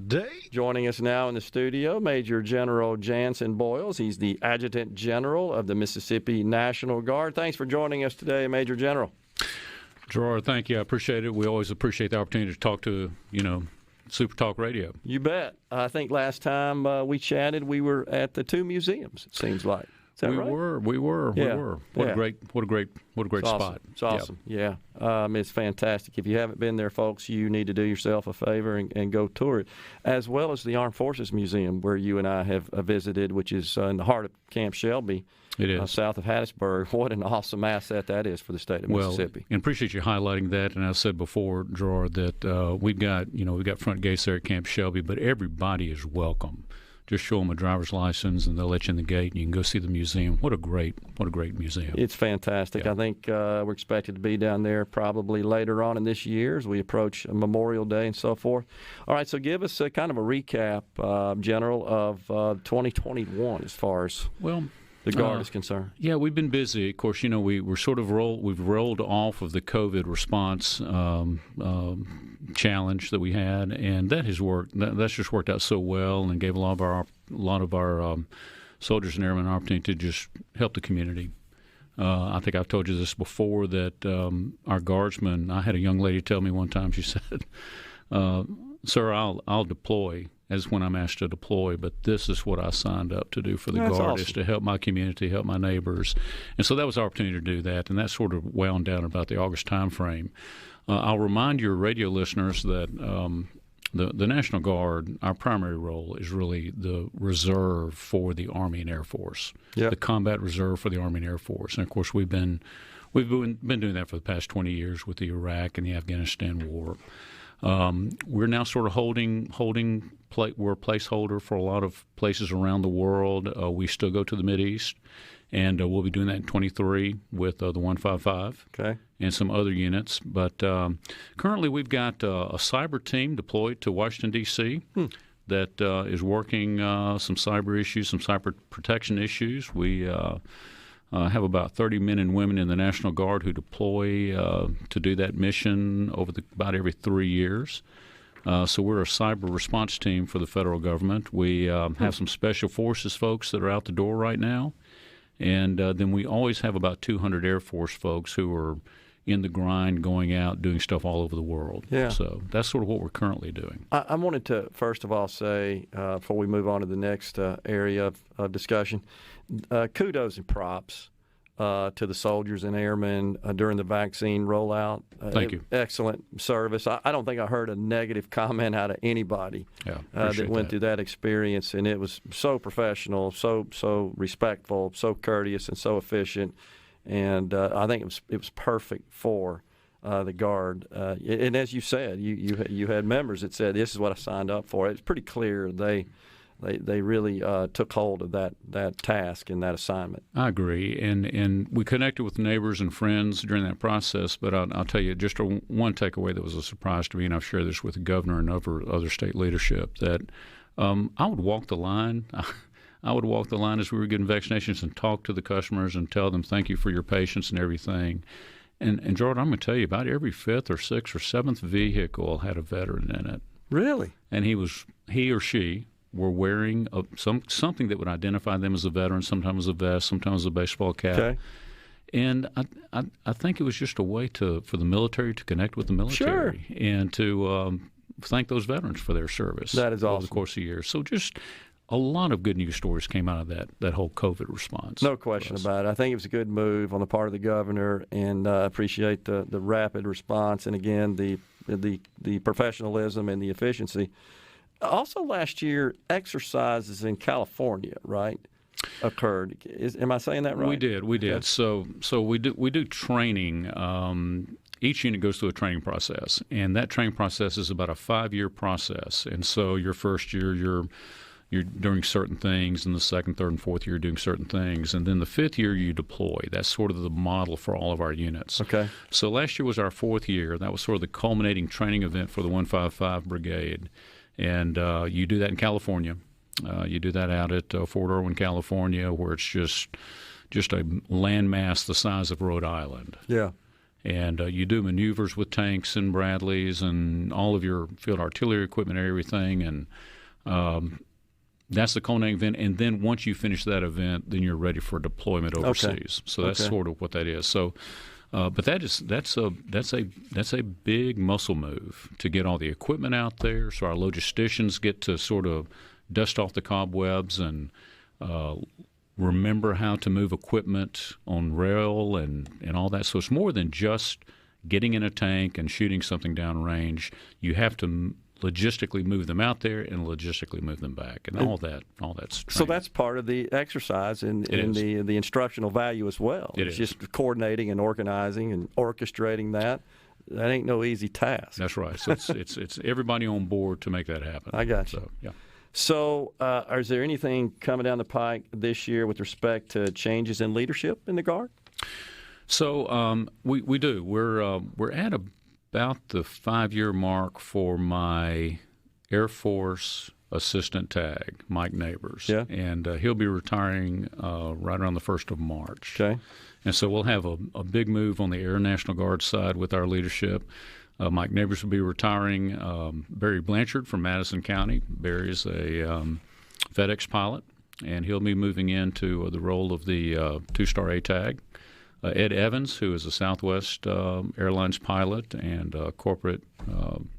Day. Joining us now in the studio, Major General Janson Boyles. He's the Adjutant General of the Mississippi National Guard. Thanks for joining us today, Major General. Gerard, thank you. I appreciate it. We always appreciate the opportunity to talk to, SuperTalk Radio. You bet. I think last time we chatted, we were at the two museums, it seems like. Is that right? We were. What a great It's spot. Awesome. It's awesome. Yeah. It's fantastic. If you haven't been there, folks, you need to do yourself a favor and go tour it, as well as the Armed Forces Museum, where you and I have visited, which is in the heart of Camp Shelby. It is. South of Hattiesburg. What an awesome asset that is for the state of Mississippi. And appreciate you highlighting that. And I said before, Gerard, that we've got front gates there at Camp Shelby, but everybody is welcome. Just show them a driver's license, and they'll let you in the gate, and you can go see the museum. What a great museum! It's fantastic. Yeah. I think we're expected to be down there probably later on in this year as we approach Memorial Day and so forth. All right, so give us kind of a recap, General, of 2021 as far as the Guard is concerned. Yeah, we've been busy. Of course, we've rolled off of the COVID response challenge that we had, and that has worked. That's just worked out so well, and gave a lot of our soldiers and airmen an opportunity to just help the community. I think I've told you this before, that our guardsmen. I had a young lady tell me one time. She said, "Sir, I'll deploy as when I'm asked to deploy, but this is what I signed up to do for the Guard, awesome. Is to help my community, help my neighbors." And so that was our opportunity to do that, and that sort of wound down about the August time frame. I'll remind your radio listeners that the National Guard, our primary role is really the reserve for the Army and Air Force, the combat reserve for the Army and Air Force. And, of course, we've been doing that for the past 20 years with the Iraq and the Afghanistan war. We're now sort of we're a placeholder for a lot of places around the world. We still go to the Mideast, and we'll be doing that in 23 with the 155 and some other units. But currently we've got a cyber team deployed to Washington, D.C. That is working some cyber issues, some cyber protection issues. We have about 30 men and women in the National Guard who deploy to do that mission about every 3 years. So we're a cyber response team for the federal government. We have some special forces folks that are out the door right now. And then we always have about 200 Air Force folks who are in the grind, going out, doing stuff all over the world. Yeah. So that's sort of what we're currently doing. I wanted to, first of all, say, before we move on to the next area of discussion, kudos and props to the soldiers and airmen during the vaccine rollout. Thank you. Excellent service. I don't think I heard a negative comment out of anybody that went through that experience, and it was so professional, so respectful, so courteous, and so efficient. And I think it was perfect for the Guard. And as you said, you had members that said, "This is what I signed up for." It's pretty clear they really took hold of that task and that assignment. I agree, and we connected with neighbors and friends during that process. But I'll tell you just one takeaway that was a surprise to me, and I've shared this with the governor and other state leadership, that I would walk the line. I would walk the line as we were getting vaccinations and talk to the customers and tell them thank you for your patience and everything. And Jordan, I'm going to tell you, about every fifth or sixth or seventh vehicle had a veteran in it. Really? And he or she were wearing something that would identify them as a veteran, sometimes a vest, sometimes a baseball cap. Okay. And I think it was just a way for the military to connect with the military and to thank those veterans for their service. That is awesome. Over the course of years. So just a lot of good news stories came out of that whole COVID response. No question about it. I think it was a good move on the part of the governor, and I appreciate the rapid response and, again, the professionalism and the efficiency. Also, last year, exercises in California, right, occurred. Am I saying that right? We did. Okay. So we do training. Each unit goes through a training process, and that training process is about a 5-year process. And so your first year, you're doing certain things, and the second, third, and fourth year, you're doing certain things. And then the fifth year, you deploy. That's sort of the model for all of our units. Okay. So last year was our 4th year. That was sort of the culminating training event for the 155 Brigade. And you do that in California. You do that out at Fort Irwin, California, where it's just a landmass the size of Rhode Island. Yeah. And you do maneuvers with tanks and Bradleys and all of your field artillery equipment and everything. And that's the culminating event. And then once you finish that event, then you're ready for deployment overseas. Okay. So that's sort of what that is. So, but that's a big muscle move to get all the equipment out there. So our logisticians get to sort of dust off the cobwebs and remember how to move equipment on rail and all that. So it's more than just getting in a tank and shooting something downrange. You have to logistically move them out there and logistically move them back, and all that's training. So that's part of the exercise in the instructional value as well. It's just coordinating and organizing and orchestrating that. That ain't no easy task. That's right. So it's everybody on board to make that happen. I got you. So, yeah. So, is there anything coming down the pike this year with respect to changes in leadership in the Guard? So we do. We're at about the 5-year mark for my Air Force assistant tag, Mike Neighbors. Yeah. And he'll be retiring right around the 1st of March. Okay. And so we'll have a big move on the Air National Guard side with our leadership. Mike Neighbors will be retiring. Barry Blanchard from Madison County. Barry is a FedEx pilot, and he'll be moving into the role of the 2-star ATAG. Ed Evans, who is a Southwest Airlines pilot and corporate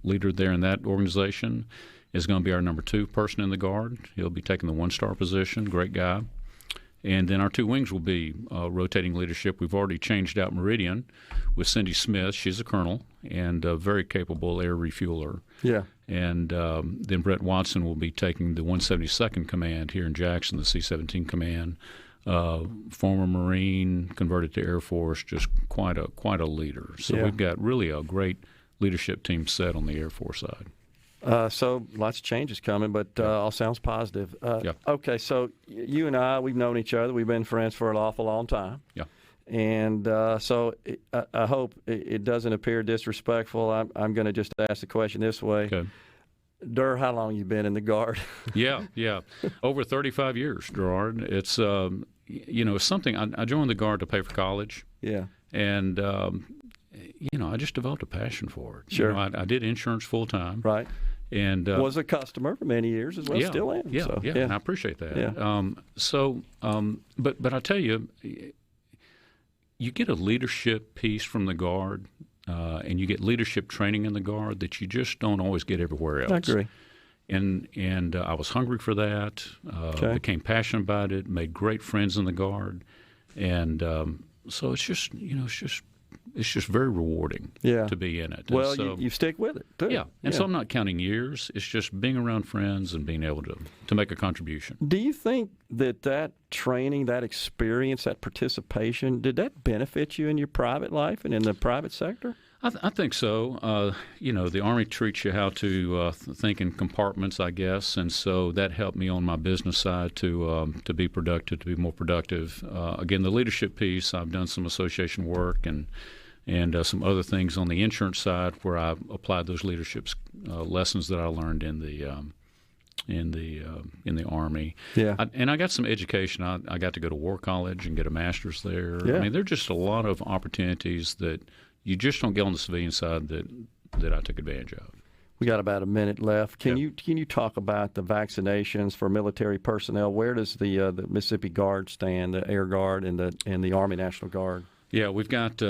leader there in that organization, is going to be our number 2 person in the Guard. He'll be taking the 1-star position. Great guy. And then our 2 wings will be rotating leadership. We've already changed out Meridian with Cindy Smith. She's a colonel and a very capable air refueler. Yeah. And then Brett Watson will be taking the 172nd Command here in Jackson, the C-17 Command. Former Marine, converted to Air Force, just quite a leader. So we've got really a great leadership team set on the Air Force side. So lots of changes coming, but all sounds positive. Okay, so you and I, we've known each other. We've been friends for an awful long time. Yeah. And so I hope it doesn't appear disrespectful. I'm going to just ask the question this way. Okay. Durr, how long you been in the Guard? Yeah. Over 35 years, Gerard. It's, something. I joined the Guard to pay for college. Yeah. And, I just developed a passion for it. Sure. I did insurance full time. Right. And was a customer for many years as well. Yeah, still am. Yeah, so, and I appreciate that. Yeah. But I tell you, you get a leadership piece from the Guard, and you get leadership training in the Guard that you just don't always get everywhere else. I agree. And I was hungry for that. Became passionate about it. Made great friends in the Guard, and so it's just very rewarding to be in it. Well, so, you stick with it, too. Yeah, and so I'm not counting years. It's just being around friends and being able to make a contribution. Do you think that training, that experience, that participation, did that benefit you in your private life and in the private sector? I think so. The Army treats you how to think in compartments, I guess, and so that helped me on my business side to be productive, to be more productive. Again, the leadership piece, I've done some association work and some other things on the insurance side where I applied those leadership lessons that I learned in the Army. Yeah. And I got some education. I got to go to War College and get a master's there. Yeah. I mean, there are just a lot of opportunities that you just don't get on the civilian side that I took advantage of. We got about a minute left. Can you talk about the vaccinations for military personnel? Where does the Mississippi Guard stand, the Air Guard and the Army National Guard? Yeah, we've got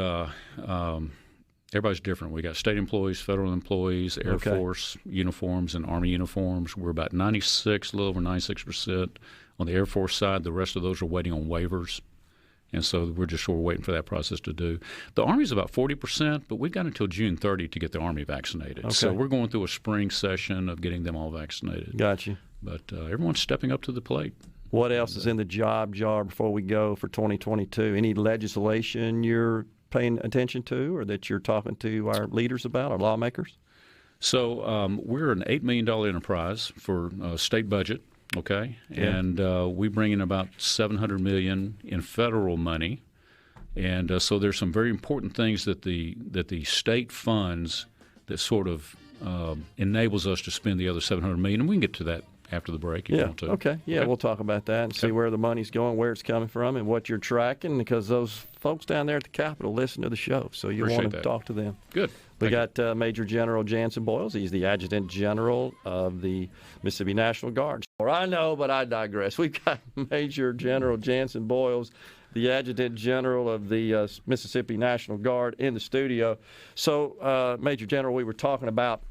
everybody's different. We got state employees, federal employees, Air Force uniforms, and Army uniforms. We're about 96, a little over 96% on the Air Force side. The rest of those are waiting on waivers. And so we're just sort of waiting for that process to do. The Army's about 40%, but we've got until June 30 to get the Army vaccinated. Okay. So we're going through a spring session of getting them all vaccinated. Got you. But everyone's stepping up to the plate. What else is in the job jar before we go for 2022? Any legislation you're paying attention to or that you're talking to our leaders about, our lawmakers? So we're an $8 million enterprise for state budget. Okay, yeah. And we bring in about $700 million in federal money, and so there's some very important things that the state funds that sort of enables us to spend the other $700 million, and we can get to that after the break if you want to. Okay. Yeah, we'll talk about that and see where the money's going, where it's coming from, and what you're tracking, because those folks down there at the Capitol listen to the show, so you want to talk to them. Good. We got Major General Janson Boyles. He's the Adjutant General of the Mississippi National Guard. I know, but I digress. We've got Major General Janson Boyles, the Adjutant General of the Mississippi National Guard, in the studio. So, Major General, we were talking about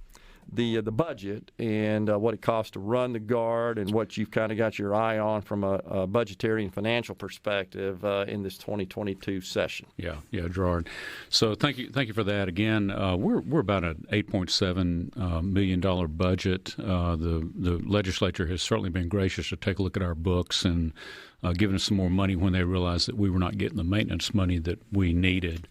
the budget and what it costs to run the Guard and what you've kind of got your eye on from a budgetary and financial perspective in this 2022 session. Yeah, Gerard. So thank you for that. Again, we're about an $8.7 million budget. The legislature has certainly been gracious to take a look at our books and given us some more money when they realized that we were not getting the maintenance money that we needed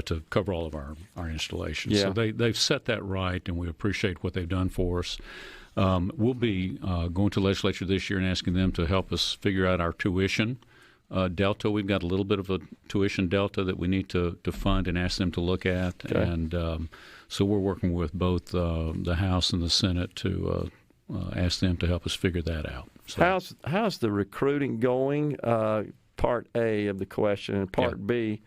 to cover all of our installations. Yeah. So they've set that right, and we appreciate what they've done for us. We'll be going to the legislature this year and asking them to help us figure out our tuition delta. We've got a little bit of a tuition delta that we need to fund and ask them to look at. Okay. And so we're working with both the House and the Senate to ask them to help us figure that out. So, how's the recruiting going? Part A of the question, and Part B.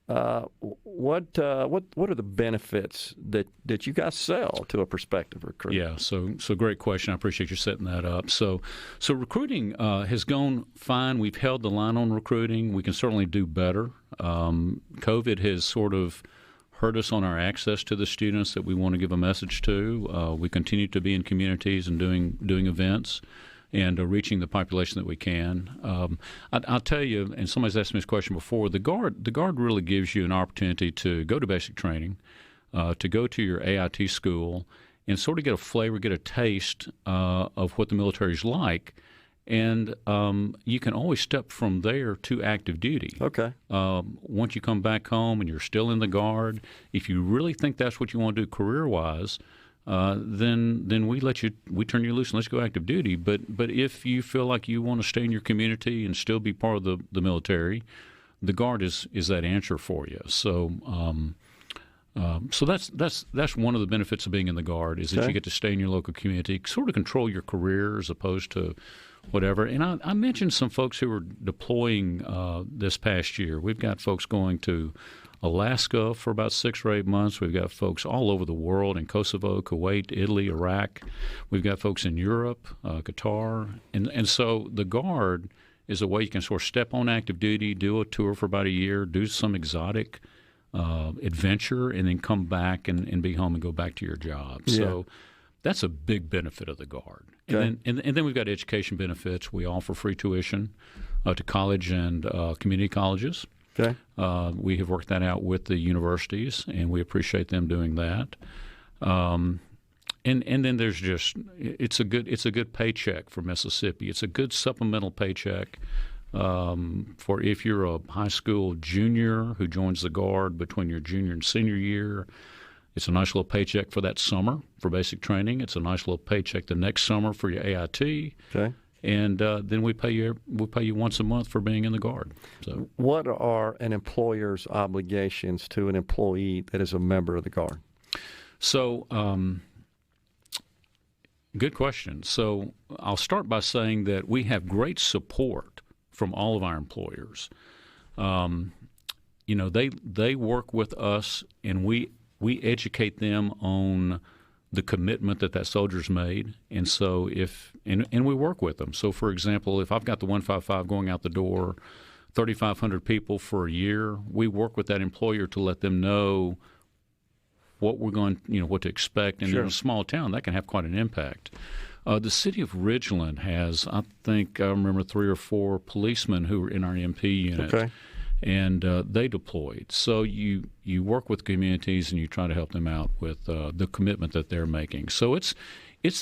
What are the benefits that you guys sell to a prospective recruit? Yeah, so great question. I appreciate you setting that up. So recruiting has gone fine. We've held the line on recruiting. We can certainly do better. COVID has sort of hurt us on our access to the students that we want to give a message to. We continue to be in communities and doing events and reaching the population that we can. I'll tell you, and somebody's asked me this question before, the Guard really gives you an opportunity to go to basic training, to go to your AIT school, and sort of get a flavor, get a taste of what the military is like. And you can always step from there to active duty. Okay. Once you come back home and you're still in the Guard, if you really think that's what you want to do career-wise, then we turn you loose and let's go active duty. But if you feel like you want to stay in your community and still be part of the military, the Guard is that answer for you. So so that's one of the benefits of being in the Guard is that you get to stay in your local community, sort of control your career as opposed to whatever. And I mentioned some folks who are deploying this past year. We've got folks going to Alaska for about 6 or 8 months. We've got folks all over the world in Kosovo, Kuwait, Italy, Iraq. We've got folks in Europe, Qatar. And so the Guard is a way you can sort of step on active duty, do a tour for about a year, do some exotic adventure, and then come back and be home and go back to your job. Yeah. So that's a big benefit of the Guard. Okay. And then we've got education benefits. We offer free tuition to college and community colleges. Okay. We have worked that out with the universities, and we appreciate them doing that. And then there's just it's a good paycheck for Mississippi. It's a good supplemental paycheck for if you're a high school junior who joins the Guard between your junior and senior year. It's a nice little paycheck for that summer for basic training. It's a nice little paycheck the next summer for your AIT. Okay. And then we pay you once a month for being in the Guard. So, what are an employer's obligations to an employee that is a member of the Guard? So, good question. So, I'll start by saying that we have great support from all of our employers. They work with us, and we educate them on the commitment that soldier's made, and so and we work with them. So, for example, if I've got the 155 going out the door, 3,500 people for a year, we work with that employer to let them know what we're going, what to expect. And in a small town, that can have quite an impact. The city of Ridgeland has, I think, I remember 3 or 4 policemen who were in our MP unit. Okay. And they deployed. So you work with communities and you try to help them out with the commitment that they're making. So it's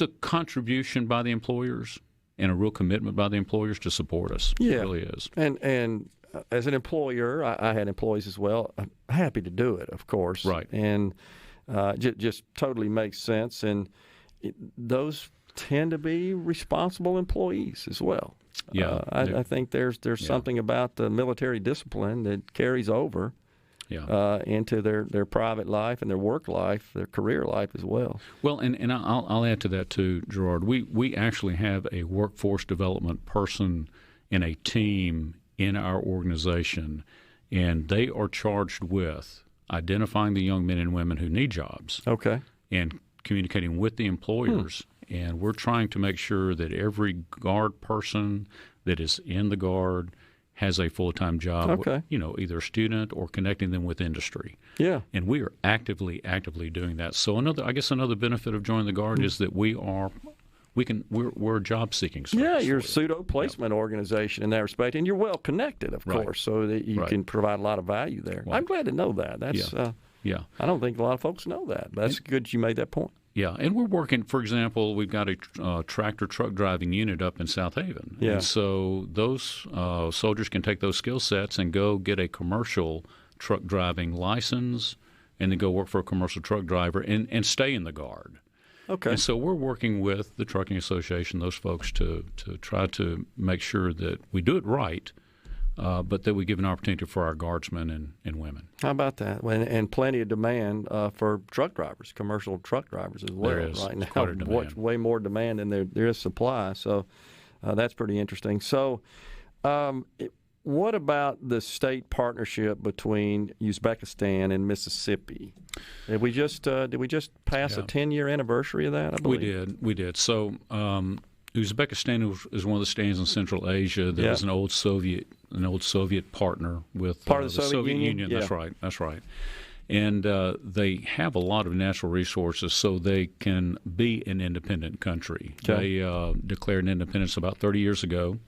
a contribution by the employers and a real commitment by the employers to support us. Yeah. It really is. And as an employer, I had employees as well. I'm happy to do it, of course. Right. And just totally makes sense. And those tend to be responsible employees as well. Yeah, I think there's something about the military discipline that carries over into their private life and their work life, their career life as well. Well, and I'll add to that too, Gerard. We actually have a workforce development person in a team in our organization, and they are charged with identifying the young men and women who need jobs. Okay. And communicating with the employers. And we're trying to make sure that every Guard person that is in the Guard has a full-time job, either a student or connecting them with industry. Yeah. And we are actively doing that. So another benefit of joining the Guard is that we're a job-seeking service. Yeah, you're a pseudo-placement organization in that respect, and you're well connected, of course, so that you can provide a lot of value there. Right. I'm glad to know that. That's I don't think a lot of folks know that. That's good you made that point. Yeah, and we're working, for example, we've got a tractor truck driving unit up in South Haven. Yeah. And so those soldiers can take those skill sets and go get a commercial truck driving license and then go work for a commercial truck driver and stay in the Guard. Okay. And so we're working with the Trucking Association, those folks, to try to make sure that we do it right, but that we give an opportunity for our Guardsmen and women. How about that? And plenty of demand for truck drivers, commercial truck drivers as well. There is. Right now, quite a demand. Way more demand than there is supply. So that's pretty interesting. So what about the state partnership between Uzbekistan and Mississippi? Did we just pass a 10-year anniversary of that, I believe? We did. So Uzbekistan is one of the states in Central Asia that was an old Soviet partner with part of the Soviet Union. Yeah. That's right. And they have a lot of natural resources, so they can be an independent country. Okay. They declared independence about 30 years ago,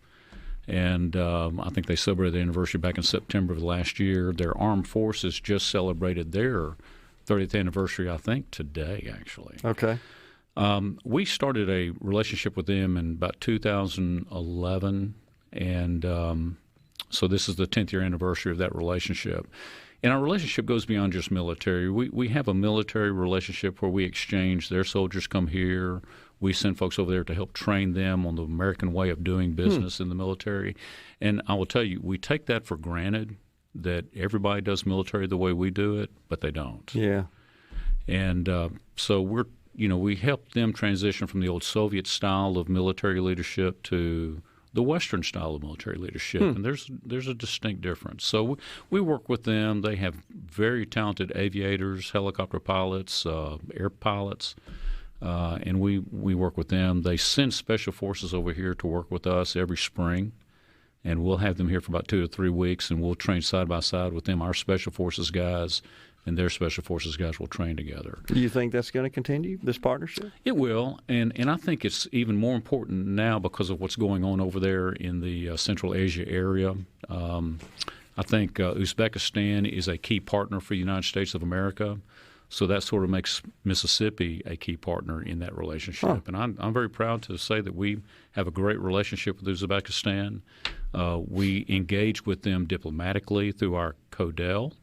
and I think they celebrated the anniversary back in September of last year. Their armed forces just celebrated their 30th anniversary, I think, today, actually. Okay. We started a relationship with them in about 2011, and so this is the 10th year anniversary of that relationship. And our relationship goes beyond just military. We have a military relationship where we exchange. Their soldiers come here. We send folks over there to help train them on the American way of doing business in the military. And I will tell you, we take that for granted that everybody does military the way we do it, but they don't. Yeah. And so we help them transition from the old Soviet style of military leadership to the Western style of military leadership, and there's a distinct difference. So we work with them. They have very talented aviators, helicopter pilots, air pilots, and we work with them. They send special forces over here to work with us every spring, and we'll have them here for about 2 to 3 weeks, and we'll train side by side with them. Our special forces guys and their special forces guys will train together. Do you think that's going to continue, this partnership? It will, and I think it's even more important now because of what's going on over there in the Central Asia area. I think Uzbekistan is a key partner for the United States of America, so that sort of makes Mississippi a key partner in that relationship. And I'm very proud to say that we have a great relationship with Uzbekistan. We engage with them diplomatically through our CODEL.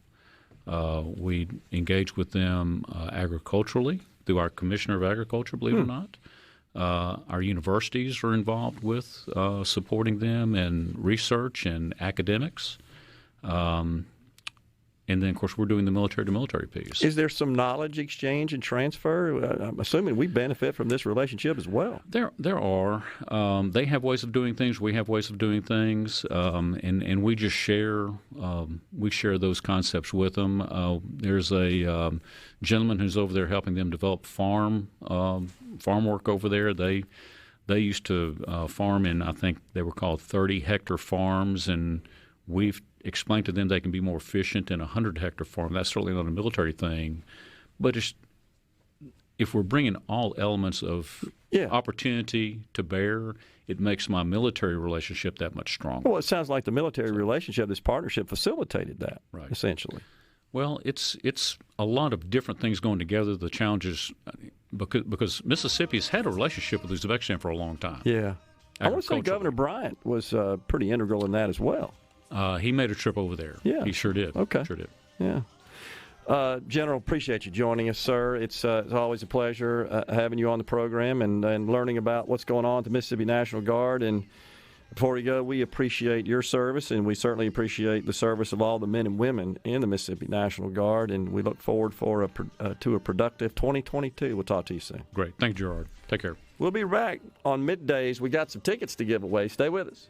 We engage with them agriculturally through our Commissioner of Agriculture, believe it or not. Our universities are involved with supporting them in research and academics. And then, of course, we're doing the military-to-military piece. Is there some knowledge exchange and transfer? I'm assuming we benefit from this relationship as well. There are. They have ways of doing things. We have ways of doing things, and we just share. We share those concepts with them. There's a gentleman who's over there helping them develop farm work over there. They used to farm in, I think they were called 30-hectare farms, and we've explain to them they can be more efficient in a 100-hectare farm. That's certainly not a military thing, but if we're bringing all elements of opportunity to bear, it makes my military relationship that much stronger. Well, it sounds like the military relationship, this partnership, facilitated that, essentially. Well, it's a lot of different things going together. The challenges, because Mississippi's had a relationship with Uzbekistan for a long time. Yeah. I want to say Governor Bryant was pretty integral in that as well. He made a trip over there. Yeah. He sure did. Okay. Sure did. Yeah. General, appreciate you joining us, sir. It's always a pleasure having you on the program and learning about what's going on at the Mississippi National Guard. And before we go, we appreciate your service, and we certainly appreciate the service of all the men and women in the Mississippi National Guard, and we look forward to a productive 2022. We'll talk to you soon. Great. Thank you, Gerard. Take care. We'll be back on middays. We got some tickets to give away. Stay with us.